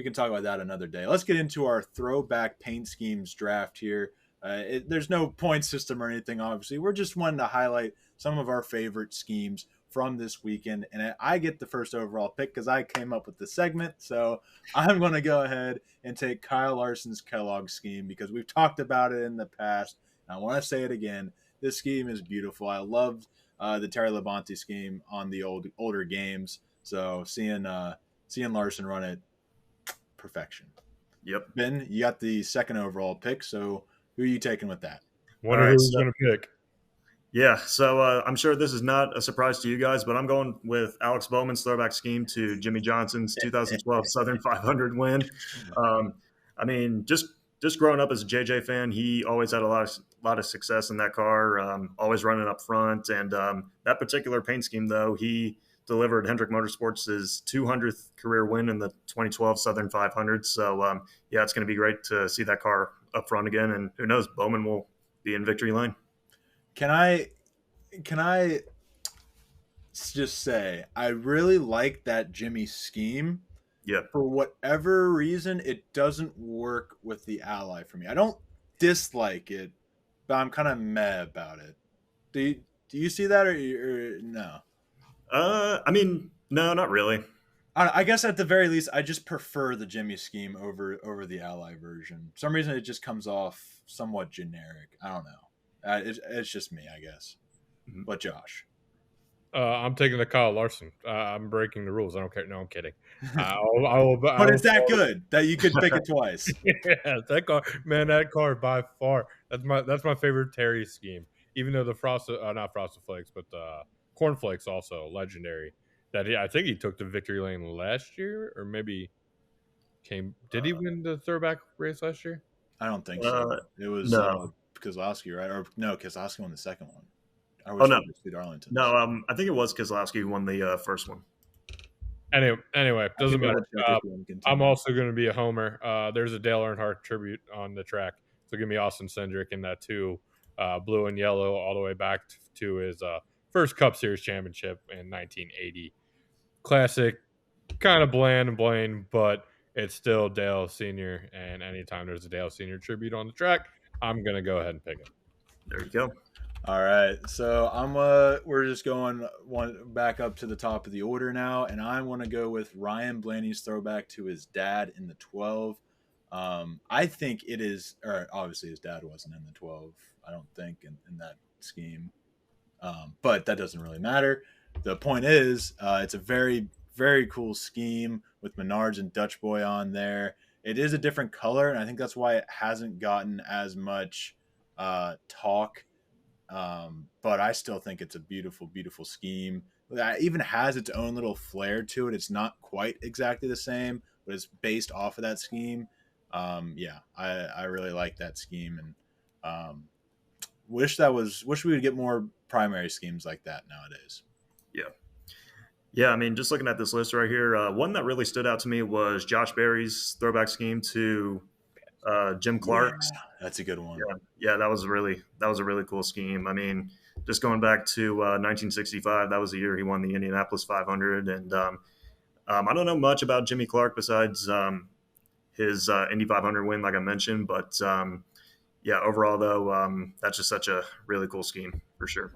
we can talk about that another day. Let's get into our throwback paint schemes draft here. There's no point system or anything, obviously. We're just wanting to highlight some of our favorite schemes from this weekend. And I get the first overall pick because I came up with the segment. So I'm going to go ahead and take Kyle Larson's Kellogg scheme because we've talked about it in the past. And I want to say it again. This scheme is beautiful. I loved the Terry Labonte scheme on the older games. So seeing Larson run it, perfection. Yep. Ben, you got the second overall pick. So who are you taking with that? Wonder who he's going to pick. Yeah, so I'm sure this is not a surprise to you guys, but I'm going with Alex Bowman's throwback scheme to Jimmy Johnson's 2012 Southern 500 win. I mean, just growing up as a JJ fan, he always had a lot of success in that car, always running up front. And that particular paint scheme, though, he delivered Hendrick Motorsports' 200th career win in the 2012 Southern 500. So, yeah, it's going to be great to see that car up front again. And who knows, Bowman will be in victory lane. Can I just say I really like that Jimmy scheme? Yeah. For whatever reason, it doesn't work with the Ally for me. I don't dislike it, but I'm kind of meh about it. Do you see that or no? I mean, no, not really. I guess at the very least, I just prefer the Jimmy scheme over the Ally version. For some reason, it just comes off somewhat generic. I don't know. It's just me, I guess. But Josh, I'm taking the Kyle Larson. I'm breaking the rules. I don't care. No, I'm kidding. But it's that good that you could pick it twice. Yeah, that car, man. That car by far. That's my favorite Terry scheme. Even though the not Frosted Flakes, but Corn Flakes also legendary. I think he took the victory lane last year, or maybe came. Did he win the throwback race last year? I don't think so. It was no. Keselowski, right? Or no, Keselowski won the second one. No, Darlington. No, I think it was Keselowski who won the first one. Anyway, doesn't matter. I'm also going to be a homer. There's a Dale Earnhardt tribute on the track, so give me Austin Cindric in that too. Blue and yellow all the way back to his first Cup Series championship in 1980. Classic, kind of bland and plain, but it's still Dale Sr. And anytime there's a Dale Sr. tribute on the track, I'm going to go ahead and pick it. There you go. All right, so we're just going back up to the top of the order now, and I want to go with Ryan Blaney's throwback to his dad in the 12. I think it is, or obviously his dad wasn't in the 12. I don't think in that scheme, but that doesn't really matter. The point is, it's a very, very cool scheme with Menards and Dutch Boy on there. It is a different color, and I think that's why it hasn't gotten as much talk. But I still think it's a beautiful, beautiful scheme. It even has its own little flair to it. It's not quite exactly the same, but it's based off of that scheme. I really like that scheme, and wish we would get more primary schemes like that nowadays. Yeah. I mean, just looking at this list right here, one that really stood out to me was Josh Berry's throwback scheme to Jim Clark's. Yeah, that's a good one. Yeah, that was a really cool scheme. I mean, just going back to 1965, that was the year he won the Indianapolis 500, and I don't know much about Jimmy Clark besides his Indy 500 win, like I mentioned. But overall though, that's just such a really cool scheme for sure.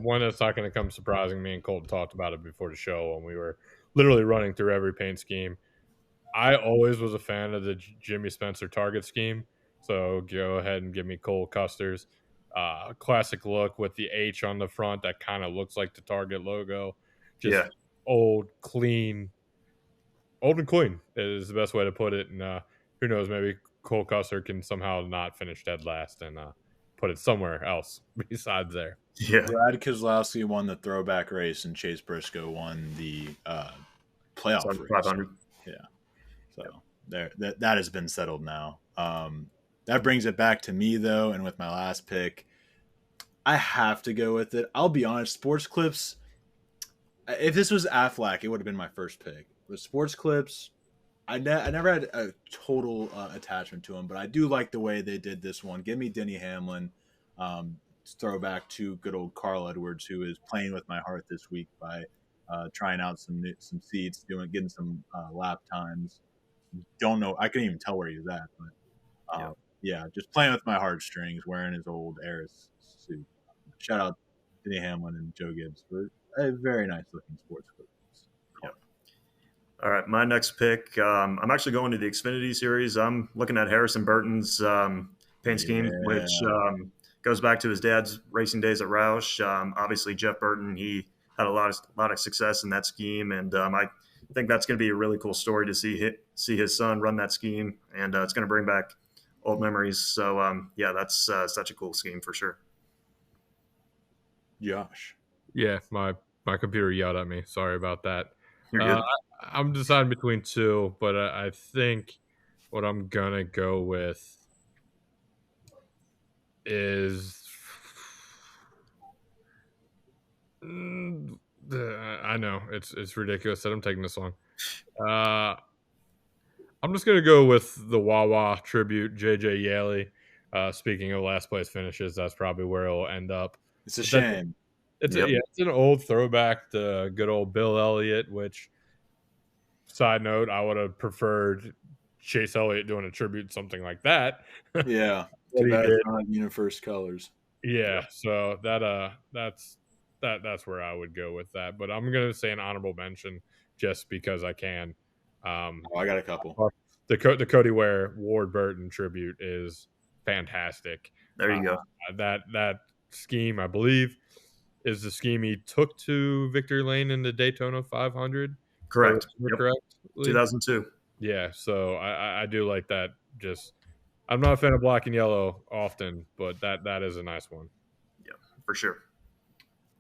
One that's not going to come surprising. Me and Colton talked about it before the show when we were literally running through every paint scheme. I always was a fan of the Jimmy Spencer target scheme, so go ahead and give me Cole Custer's classic look with the H on the front that kind of looks like the Target logo. Just old and clean is the best way to put it. And who knows, maybe Cole Custer can somehow not finish dead last and put it somewhere else besides there. Yeah, Brad Keselowski won the throwback race, and Chase Briscoe won the playoff race. 500. Yeah. So that has been settled now. That brings it back to me, though, and with my last pick, I have to go with it. I'll be honest, Sports Clips, if this was Aflac, it would have been my first pick. With Sports Clips, I never had a total attachment to them, but I do like the way they did this one. Give me Denny Hamlin, throwback to good old Carl Edwards, who is playing with my heart this week by trying out some seats, getting some lap times. Don't know. I couldn't even tell where he was at, but yeah, just playing with my heartstrings, wearing his old Eris suit. Shout out Denny Hamlin and Joe Gibbs for a very nice looking sports car. Yeah. All right, my next pick. I'm actually going to the Xfinity Series. I'm looking at Harrison Burton's paint scheme, which goes back to his dad's racing days at Roush. Obviously, Jeff Burton, he had a lot of success in that scheme, and I think that's going to be a really cool story to see his son run that scheme, and it's going to bring back old memories. So yeah, that's such a cool scheme for sure. Josh. Yeah, my computer yelled at me. Sorry about that. You're good. I'm deciding between two, but I think what I'm gonna go with is I know it's ridiculous that I'm taking this long. I'm just gonna go with the Wawa tribute, JJ Yaley. Speaking of last place finishes, that's probably where it'll end up. It's a shame. It's an old throwback to good old Bill Elliott, which, side note, I would have preferred Chase Elliott doing a tribute, something like that. Yeah. Too bad it's not Universe colors. Yeah, so that's where I would go with that. But I'm gonna say an honorable mention just because I can. I got a couple. The Cody Ware Ward Burton tribute is fantastic. There you go. That scheme, I believe, is the scheme he took to Victory Lane in the Daytona 500. Correct. Correct. 2002. Yeah, so I do like that. Just I'm not a fan of black and yellow often, but that is a nice one. Yeah, for sure.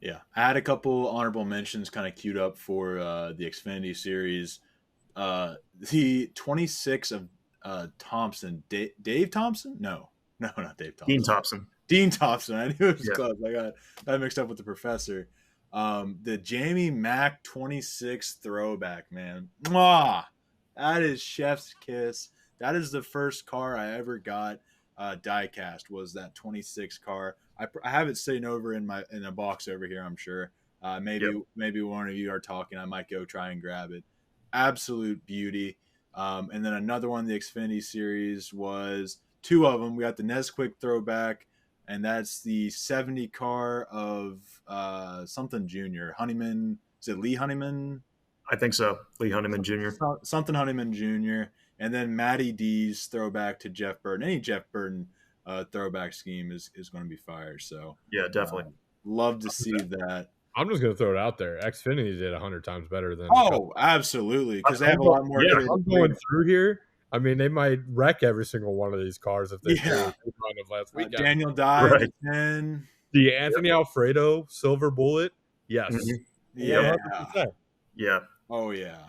Yeah, I had a couple honorable mentions kind of queued up for the Xfinity Series. The 26 of Thompson, Dave Thompson? No, not Dave Thompson. Dean Thompson. I knew it was close. I got that mixed up with the professor. The Jamie Mack 26 throwback, man. Mwah! That is chef's kiss. That is the first car I ever got die-cast, was that 26 car. I have it sitting over in a box over here, I'm sure. Maybe one of you are talking. I might go try and grab it. Absolute beauty. And then another one, the Xfinity Series, was two of them. We got the Nesquik throwback, and that's the 70 car of something Jr. Honeyman. Is it Lee Honeyman? I think so. Lee Honeyman Jr. Something Honeyman Jr. And then Matty D's throwback to Jeff Burton. Any Jeff Burton throwback scheme is going to be fire. So yeah, definitely. Love to see that. I'm just going to throw it out there. Xfinity did 100 times better than. Oh, absolutely, because they have a lot more. Yeah, I'm going through here. I mean, they might wreck every single one of these cars if they run of last weekend. Daniel died. Right. And the Anthony Alfredo Silver Bullet. Yes. Mm-hmm. Yeah. 100%. Yeah. Oh yeah.